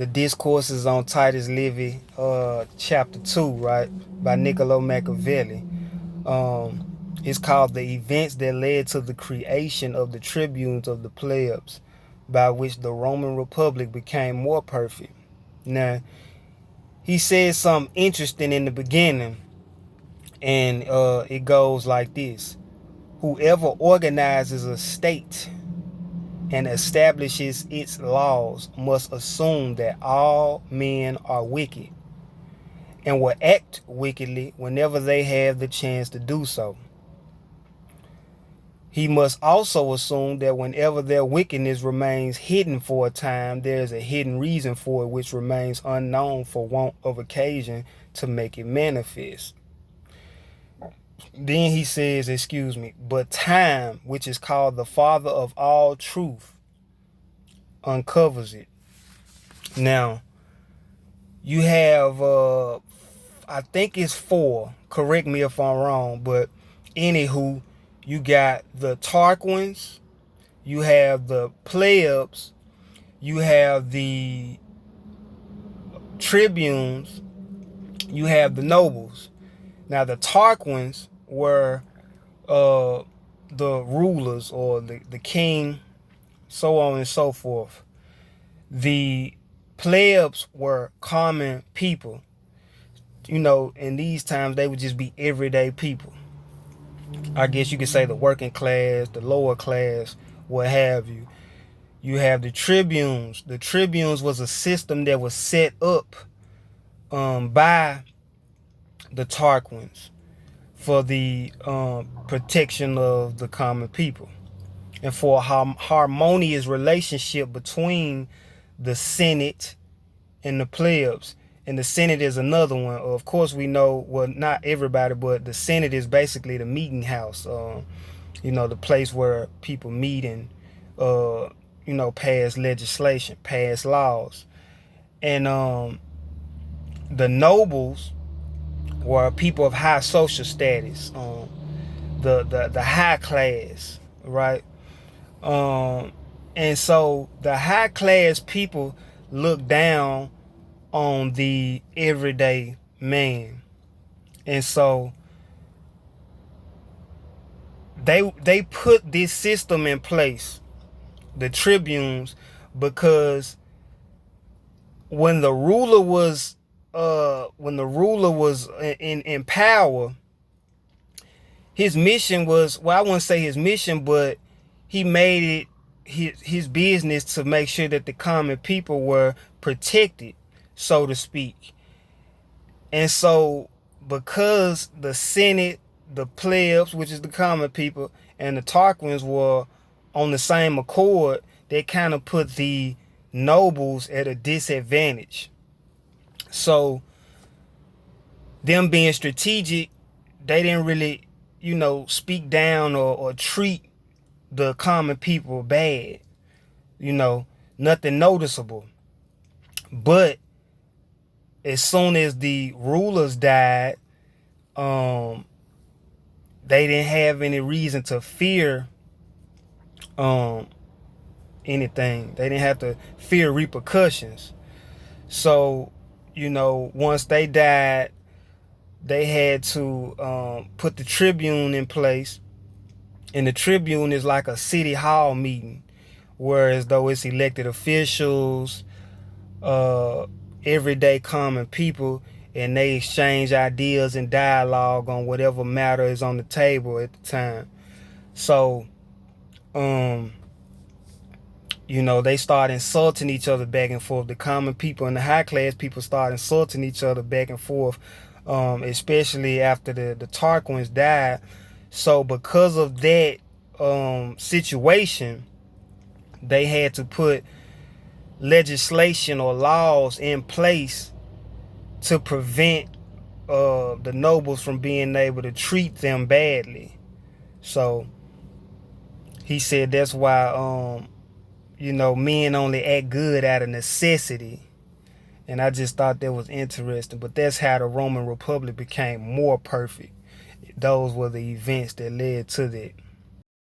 the Discourses on Titus Livy, chapter 2, right, by Niccolo Machiavelli. It's called The Events That Led to the Creation of the Tribunes of the Plebs, by which the Roman Republic became more perfect. Now, he says something interesting in the beginning, and it goes like this. Whoever organizes a state and establishes its laws must assume that all men are wicked and will act wickedly whenever they have the chance to do so. He must also assume that whenever their wickedness remains hidden for a time, there is a hidden reason for it which remains unknown for want of occasion to make it manifest. Then he says, but time, which is called the father of all truth, uncovers it. Now, you have, I think it's 4, correct me if I'm wrong, but anywho, you got the Tarquins, you have the plebs, you have the tribunes, you have the nobles. Now, the Tarquins were the rulers, or the king, so on and so forth. The plebs were common people. In these times, they would just be everyday people. I guess you could say the working class, the lower class, what have you. You have the tribunes. The tribunes was a system that was set up by the Tarquins for the protection of the common people and for a harmonious relationship between the Senate and the plebs. And the Senate is another one. Of course, we know, well, not everybody, but the Senate is basically the meeting house, the place where people meet and, pass legislation, pass laws. And the nobles were people of high social status, the high class, right? And so the high class people look down on the everyday man, and so they put this system in place, the tribunes, because when the ruler was in power, his mission was, well, I wouldn't say his mission, but he made it his business to make sure that the common people were protected, so to speak. And so because the Senate, the plebs, which is the common people, and the Tarquins were on the same accord, they kind of put the nobles at a disadvantage. So them being strategic, they didn't really, speak down or treat the common people bad, nothing noticeable. But as soon as the rulers died, they didn't have any reason to fear anything. They didn't have to fear repercussions. So, once they died, they had to put the tribune in place. And the tribune is like a city hall meeting, whereas though it's elected officials, everyday common people, and they exchange ideas and dialogue on whatever matter is on the table at the time. So, they start insulting each other back and forth. The common people and the high class people start insulting each other back and forth, especially after the Tarquins died. So because of that situation, they had to put legislation or laws in place to prevent the nobles from being able to treat them badly. So he said that's why men only act good out of necessity. And I just thought that was interesting. But that's how the Roman Republic became more perfect. Those were the events that led to that.